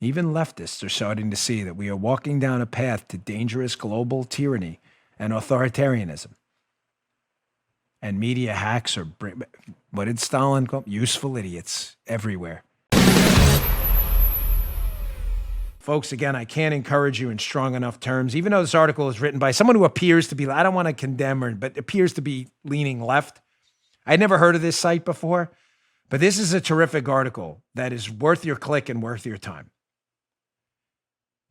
Even leftists are starting to see that we are walking down a path to dangerous global tyranny and authoritarianism. And media hacks are, what did Stalin call them? Useful idiots everywhere. Folks, again, I can't encourage you in strong enough terms, even though this article is written by someone who appears to be, I don't want to condemn her, but appears to be leaning left. I'd never heard of this site before, but this is a terrific article that is worth your click and worth your time.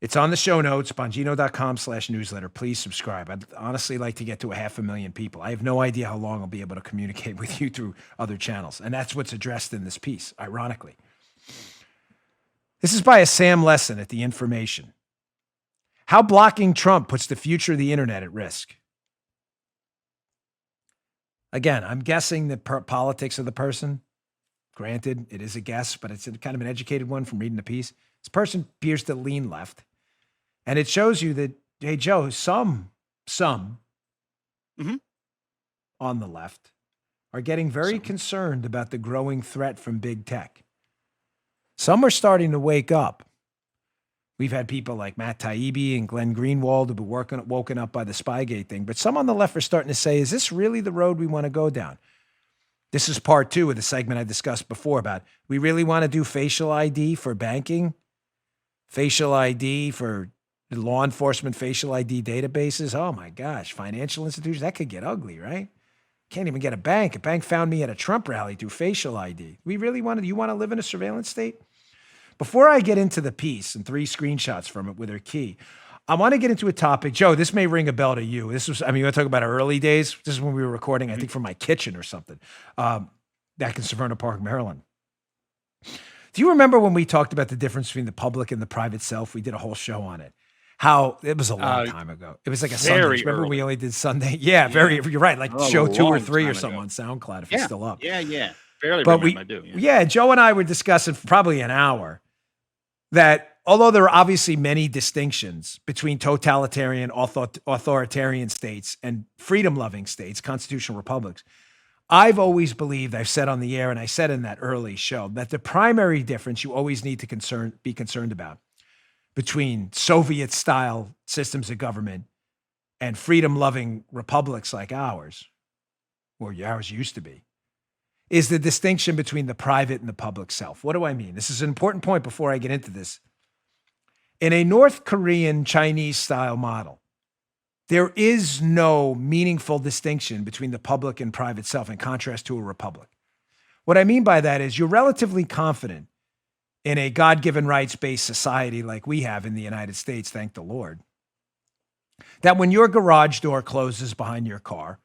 It's on the show notes, bongino.com/newsletter. Please subscribe. I'd honestly like to get to 500,000 people. I have no idea how long I'll be able to communicate with you through other channels. And that's what's addressed in this piece, ironically. This is by a Sam Lessin at The Information. How blocking Trump puts the future of the internet at risk. Again, I'm guessing the politics of the person. Granted, it is a guess, but it's kind of an educated one from reading the piece. This person appears to lean left. And it shows you that, hey, Joe, some on the left are getting very concerned about the growing threat from big tech. Some are starting to wake up. We've had people like Matt Taibbi and Glenn Greenwald who have been woken up by the Spygate thing. But some on the left are starting to say, is this really the road we want to go down? This is part 2 of the segment I discussed before about we really want to do facial ID for banking, facial ID for law enforcement, facial ID databases. Oh my gosh, financial institutions, that could get ugly, right? Can't even get a bank. A bank found me at a Trump rally through facial ID. You want to live in a surveillance state? Before I get into the piece and 3 screenshots from it with her key, I want to get into a topic. Joe, this may ring a bell to you. You want to talk about our early days? This is when we were recording, I think, from my kitchen or something, back in Severna Park, Maryland. Do you remember when we talked about the difference between the public and the private self? We did a whole show on it. How it was a long time ago. It was like a Sunday. Remember when we only did Sunday? Yeah, you're right. Like show 2 or 3 or something on SoundCloud if it's still up. Yeah. Barely remember, I do. Yeah, Joe and I were discussing for probably an hour that although there are obviously many distinctions between totalitarian, authoritarian states and freedom-loving states, constitutional republics, I've always believed, I've said on the air, and I said in that early show, that the primary difference you always need to be concerned about between Soviet-style systems of government and freedom-loving republics like ours, or ours used to be, is the distinction between the private and the public self. What do I mean? This is an important point before I get into this. In a North Korean, Chinese-style model, there is no meaningful distinction between the public and private self in contrast to a republic. What I mean by that is you're relatively confident in a God-given rights-based society like we have in the United States, thank the Lord, that when your garage door closes behind your car,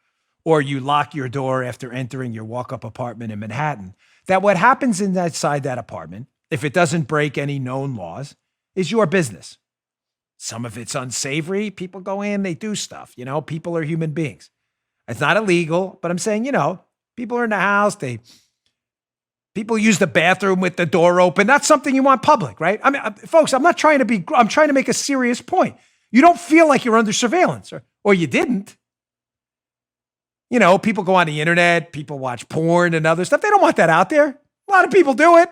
or you lock your door after entering your walk-up apartment in Manhattan, that what happens inside that apartment, if it doesn't break any known laws, is your business. Some of it's unsavory. People go in, they do stuff. People are human beings. It's not illegal, but I'm saying, people are in the house. People use the bathroom with the door open. That's something you want public, right? I mean, folks, I'm trying to make a serious point. You don't feel like you're under surveillance, or you didn't. People go on the internet, people watch porn and other stuff. They don't want that out there. A lot of people do it.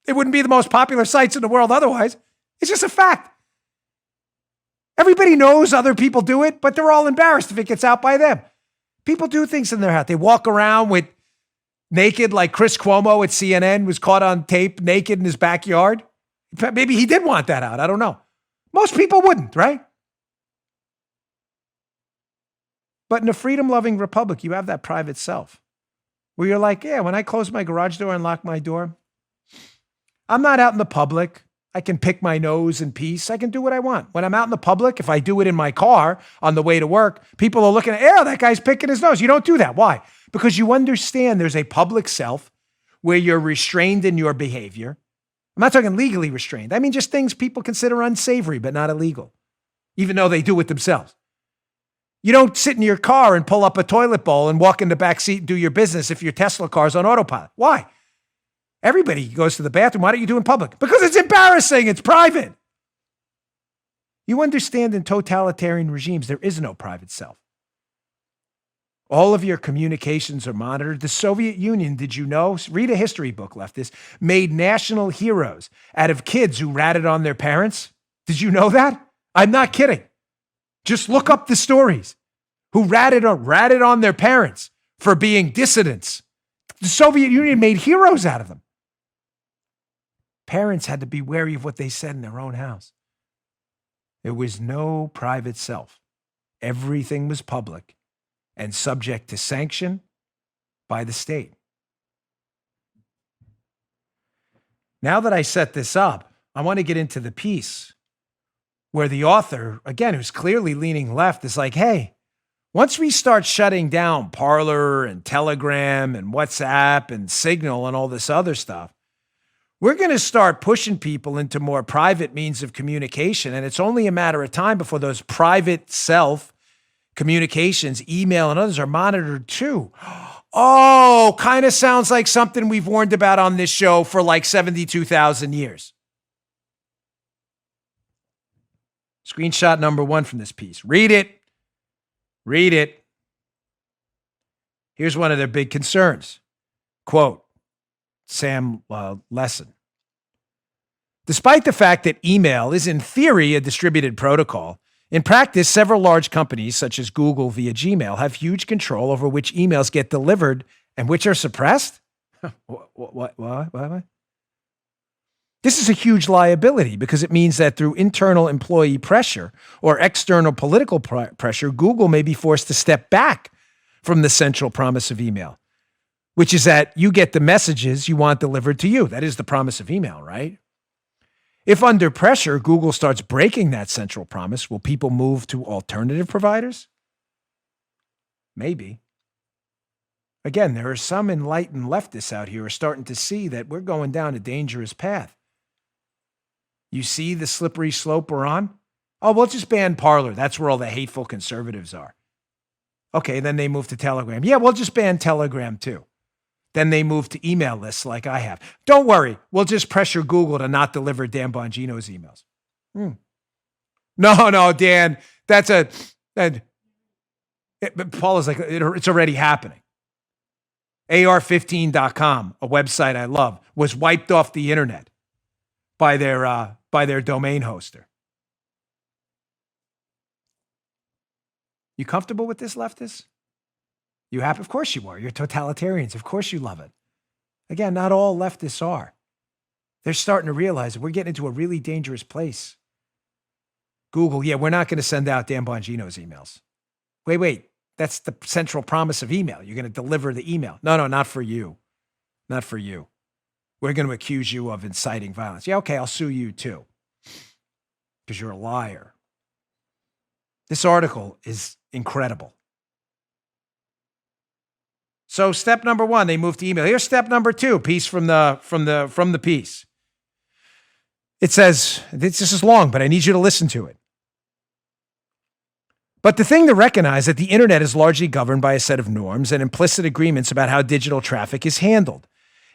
It wouldn't be the most popular sites in the world otherwise. It's just a fact. Everybody knows other people do it, but they're all embarrassed if it gets out by them. People do things in their house. They walk around with naked, like Chris Cuomo at CNN was caught on tape naked in his backyard. Maybe he did want that out. I don't know. Most people wouldn't, right? But in a freedom-loving republic, you have that private self where you're like, yeah, when I close my garage door and lock my door, I'm not out in the public. I can pick my nose in peace. I can do what I want. When I'm out in the public, if I do it in my car on the way to work, people are looking at, that guy's picking his nose. You don't do that. Why? Because you understand there's a public self where you're restrained in your behavior. I'm not talking legally restrained. I mean, just things people consider unsavory, but not illegal, even though they do it themselves. You don't sit in your car and pull up a toilet bowl and walk in the back seat and do your business if your Tesla car's on autopilot. Why? Everybody goes to the bathroom. Why don't you do it in public? Because it's embarrassing. It's private. You understand in totalitarian regimes, there is no private self. All of your communications are monitored. The Soviet Union, did you know? Read a history book, leftist, made national heroes out of kids who ratted on their parents. Did you know that? I'm not kidding. Just look up the stories. Who ratted on their parents for being dissidents. The Soviet Union made heroes out of them. Parents had to be wary of what they said in their own house. There was no private self. Everything was public and subject to sanction by the state. Now that I set this up, I want to get into the piece where the author, again, who's clearly leaning left, is like, hey, once we start shutting down Parler and Telegram and WhatsApp and Signal and all this other stuff, we're going to start pushing people into more private means of communication. And it's only a matter of time before those private self communications, email and others are monitored too. Oh, kind of sounds like something we've warned about on this show for like 72,000 years. Screenshot number 1 from this piece. Read it. Read it. Here's one of their big concerns. Quote, Sam Lesson. Despite the fact that email is in theory a distributed protocol, in practice, several large companies, such as Google via Gmail, have huge control over which emails get delivered and which are suppressed? What? This is a huge liability because it means that through internal employee pressure or external political pressure, Google may be forced to step back from the central promise of email, which is that you get the messages you want delivered to you. That is the promise of email, right? If under pressure, Google starts breaking that central promise, will people move to alternative providers? Maybe. Again, there are some enlightened leftists out here who are starting to see that we're going down a dangerous path. You see the slippery slope we're on? Oh, we'll just ban Parler. That's where all the hateful conservatives are. Okay, then they move to Telegram. Yeah, we'll just ban Telegram too. Then they move to email lists like I have. Don't worry, we'll just pressure Google to not deliver Dan Bongino's emails. No, Dan, Paul is like, it's already happening. AR15.com, a website I love, was wiped off the internet by their domain hoster. You comfortable with this, leftists? You happy? Of course you are. You're totalitarians. Of course you love it. Again, not all leftists are. They're starting to realize that we're getting into a really dangerous place. Google, yeah, we're not going to send out Dan Bongino's emails. Wait. That's the central promise of email. You're going to deliver the email. No, not for you. Not for you. We're going to accuse you of inciting violence. Yeah, okay, I'll sue you too. Because you're a liar. This article is incredible. So step number 1, they moved to email. Here's step number 2, piece from the piece. It says, this is long, but I need you to listen to it. But the thing to recognize that the internet is largely governed by a set of norms and implicit agreements about how digital traffic is handled,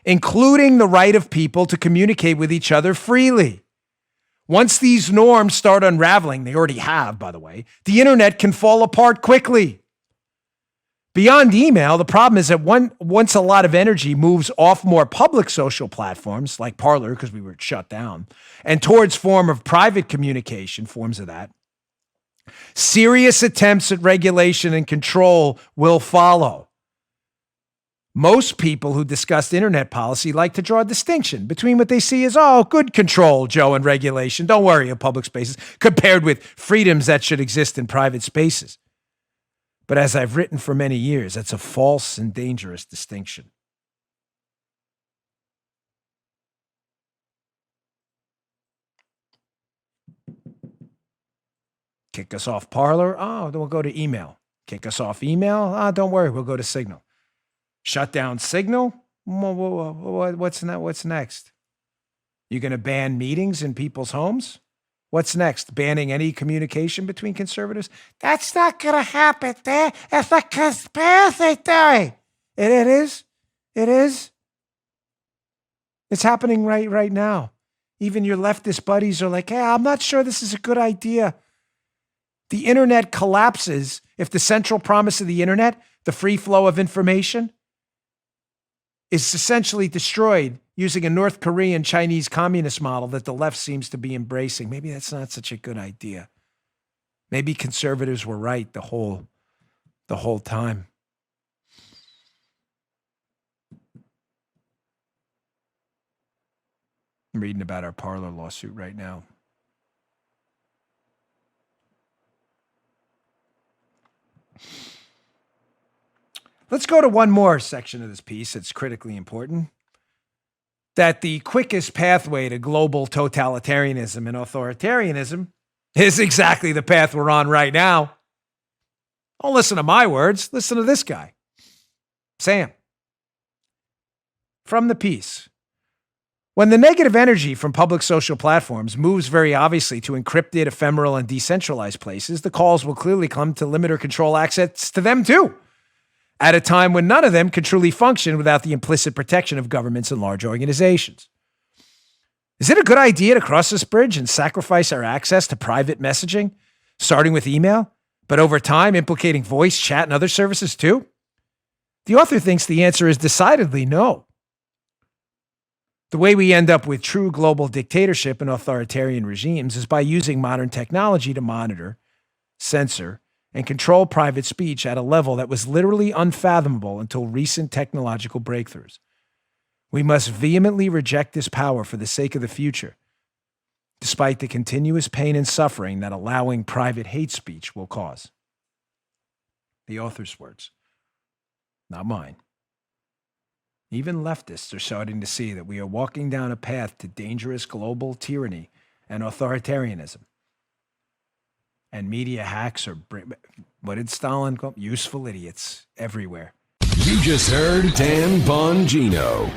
including the right of people to communicate with each other freely. Once these norms start unraveling, they already have, by the way, the internet can fall apart quickly. Beyond email, the problem is that once a lot of energy moves off more public social platforms, like Parler, because we were shut down, and towards form of private communication, forms of that, serious attempts at regulation and control will follow. Most people who discuss internet policy like to draw a distinction between what they see as, good control, Joe, and regulation, don't worry, of public spaces, compared with freedoms that should exist in private spaces. But as I've written for many years, that's a false and dangerous distinction. Kick us off Parler? Oh, then we'll go to email. Kick us off email? Don't worry, we'll go to Signal. Shut down Signal? What's next? You going to ban meetings in people's homes? What's next? Banning any communication between conservatives? That's not going to happen there. It's a conspiracy theory. It is. It's happening right now. Even your leftist buddies are like, hey, I'm not sure this is a good idea. The internet collapses if the central promise of the internet, the free flow of information, is essentially destroyed using a North Korean Chinese communist model that the left seems to be embracing. Maybe that's not such a good idea. Maybe conservatives were right the whole time. I'm reading about our Parler lawsuit right now. Let's go to one more section of this piece that's critically important. That the quickest pathway to global totalitarianism and authoritarianism is exactly the path we're on right now. Don't listen to my words. Listen to this guy, Sam. From the piece. When the negative energy from public social platforms moves very obviously to encrypted, ephemeral, and decentralized places, the calls will clearly come to limit or control access to them too, at a time when none of them can truly function without the implicit protection of governments and large organizations. Is it a good idea to cross this bridge and sacrifice our access to private messaging, starting with email, but over time implicating voice, chat, and other services too? The author thinks the answer is decidedly no. The way we end up with true global dictatorship and authoritarian regimes is by using modern technology to monitor, censor, and control private speech at a level that was literally unfathomable until recent technological breakthroughs. We must vehemently reject this power for the sake of the future, despite the continuous pain and suffering that allowing private hate speech will cause. The author's words, not mine. Even leftists are starting to see that we are walking down a path to dangerous global tyranny and authoritarianism. And media hacks are, what did Stalin call? Useful idiots everywhere. You just heard Dan Bongino.